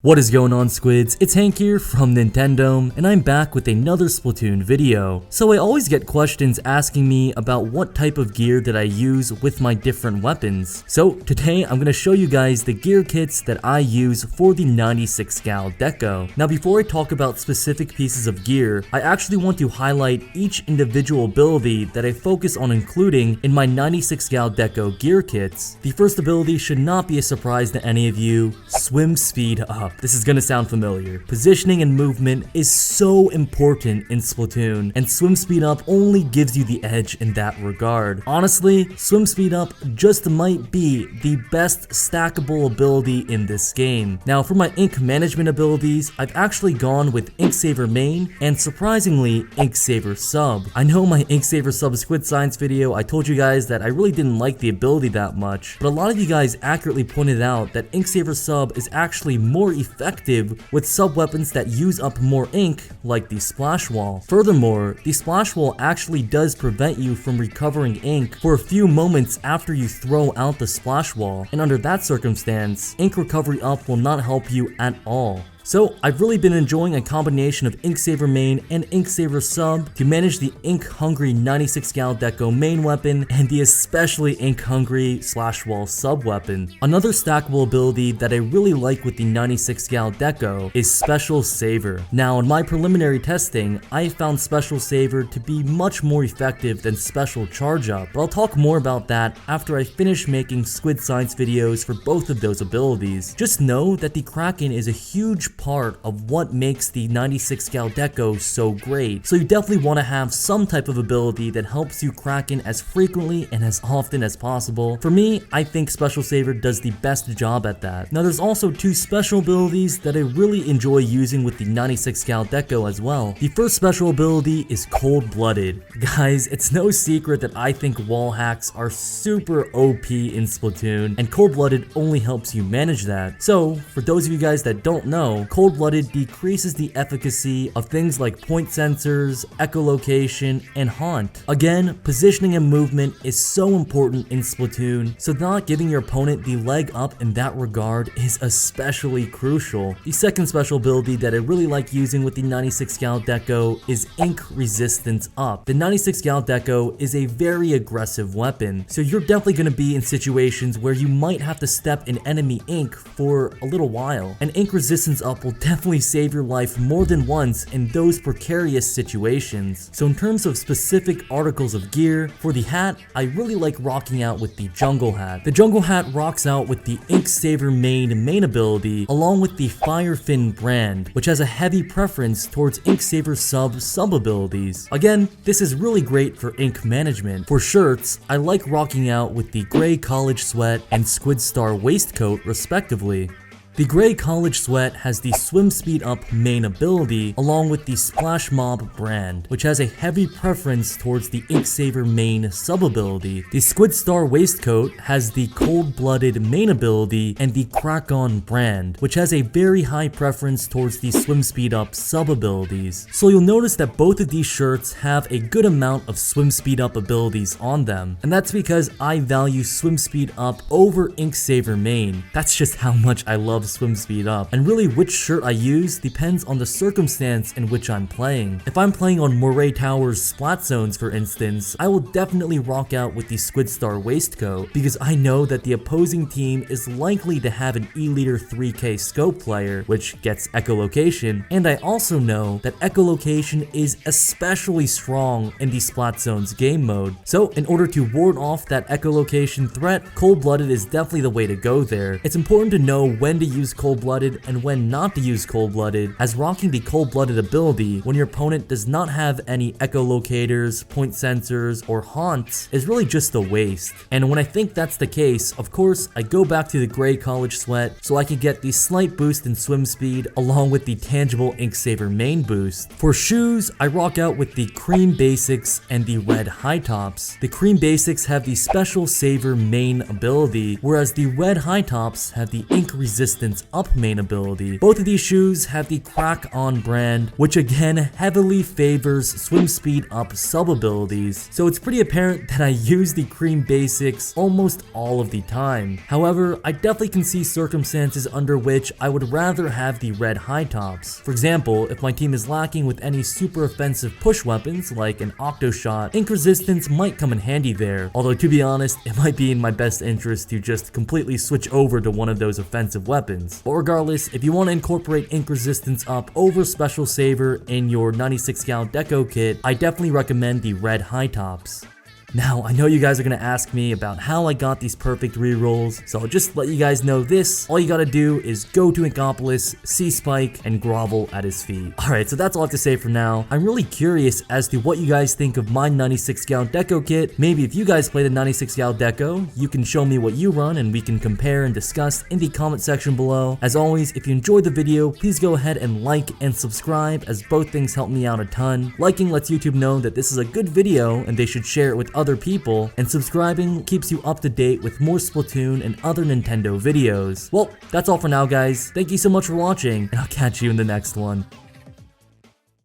What is going on, squids? It's Hank here from Nintendome, and I'm back with another Splatoon video. So I always get questions asking me about what type of gear that I use with my different weapons. So today I'm going to show you guys the gear kits that I use for the 96 gal Deco. Now before I talk about specific pieces of gear, I actually want to highlight each individual ability that I focus on including in my 96 gal Deco gear kits. The first ability should not be a surprise to any of you: swim speed up. This is gonna sound familiar. Positioning and movement is so important in Splatoon, and swim speed up only gives you the edge in that regard. Honestly, swim speed up just might be the best stackable ability in this game. Now for my ink management abilities, I've actually gone with Ink Saver main and surprisingly Ink Saver sub. I know my Ink Saver sub squid science video, I told you guys that I really didn't like the ability that much, but a lot of you guys accurately pointed out that Ink Saver sub is actually more effective with sub weapons that use up more ink, like the splash wall. Furthermore, the splash wall actually does prevent you from recovering ink for a few moments after you throw out the splash wall, and under that circumstance, ink recovery up will not help you at all. So I've really been enjoying a combination of Ink Saver main and Ink Saver sub to manage the ink hungry 96 gal Deco main weapon and the especially ink hungry slash wall sub weapon. Another stackable ability that I really like with the 96 gal Deco is Special Saver. Now in my preliminary testing, I found Special Saver to be much more effective than Special Charge Up, but I'll talk more about that after I finish making squid science videos for both of those abilities. Just know that the Kraken is a huge part of what makes the 96 gal Deco so great, so you definitely want to have some type of ability that helps you Kraken as frequently and as often as possible. For me, I think Special Saver does the best job at that. Now there's also two special abilities that I really enjoy using with the 96 gal Deco as well. The first special ability is Cold Blooded. Guys, it's no secret that I think wall hacks are super OP in Splatoon, and Cold Blooded only helps you manage that. So for those of you guys that don't know, Cold-Blooded decreases the efficacy of things like point sensors, echolocation, and haunt. Again, positioning and movement is so important in Splatoon, so not giving your opponent the leg up in that regard is especially crucial. The second special ability that I really like using with the 96 gal Deco is Ink Resistance Up. The 96 gal Deco is a very aggressive weapon, so you're definitely going to be in situations where you might have to step in enemy ink for a little while, and Ink Resistance Up will definitely save your life more than once in those precarious situations. So in terms of specific articles of gear, for the hat, I really like rocking out with the Jungle Hat. The Jungle Hat rocks out with the Ink Saver main ability along with the Fire Fin brand, which has a heavy preference towards Ink Saver sub abilities. Again, this is really great for ink management. For shirts, I like rocking out with the Gray College Sweat and Squid Star Waistcoat respectively. The Gray College Sweat has the Swim Speed Up main ability along with the Splash Mob brand, which has a heavy preference towards the Ink Saver main sub ability. The Squid Star Waistcoat has the Cold Blooded main ability and the Crack On brand, which has a very high preference towards the Swim Speed Up sub abilities. So you'll notice that both of these shirts have a good amount of Swim Speed Up abilities on them, and that's because I value Swim Speed Up over Ink Saver main. That's just how much I love Swim Speed Up, and really which shirt I use depends on the circumstance in which I'm playing. If I'm playing on Moray Tower's Splat Zones for instance, I will definitely rock out with the Squid Star Waistcoat because I know that the opposing team is likely to have an E-Liter 3K scope player, which gets echolocation, and I also know that echolocation is especially strong in the Splat Zones game mode. So in order to ward off that echolocation threat, Cold Blooded is definitely the way to go there. It's important to know when to use Cold-Blooded and when not to use Cold-Blooded, as rocking the Cold-Blooded ability when your opponent does not have any echolocators, point sensors, or haunts is really just a waste. And when I think that's the case, of course, I go back to the Gray College Sweat so I can get the slight boost in swim speed along with the tangible Ink Saver main boost. For shoes, I rock out with the Cream Basics and the Red High Tops. The Cream Basics have the Special Saver main ability, whereas the Red High Tops have the Ink Resistance Inconsistence Up main ability. Both of these shoes have the Crack On brand, which again heavily favors Swim Speed Up sub abilities, so it's pretty apparent that I use the Cream Basics almost all of the time. However, I definitely can see circumstances under which I would rather have the red high tops. For example, if my team is lacking with any super offensive push weapons like an Octo Shot, Ink Resistance might come in handy there, although to be honest, it might be in my best interest to just completely switch over to one of those offensive weapons. But regardless, if you want to incorporate Ink Resistance Up over Special Saver in your 96 cal Deco kit, I definitely recommend the red high tops. Now, I know you guys are going to ask me about how I got these perfect rerolls, so I'll just let you guys know this. All you gotta do is go to Inkopolis, see Spike, and grovel at his feet. Alright, so that's all I have to say for now. I'm really curious as to what you guys think of my 96 cal Deco kit. Maybe if you guys play the 96 cal Deco, you can show me what you run and we can compare and discuss in the comment section below. As always, if you enjoyed the video, please go ahead and like and subscribe, as both things help me out a ton. Liking lets YouTube know that this is a good video and they should share it with other people, and subscribing keeps you up to date with more Splatoon and other Nintendo videos. Well, that's all for now, guys. Thank you so much for watching, and I'll catch you in the next one.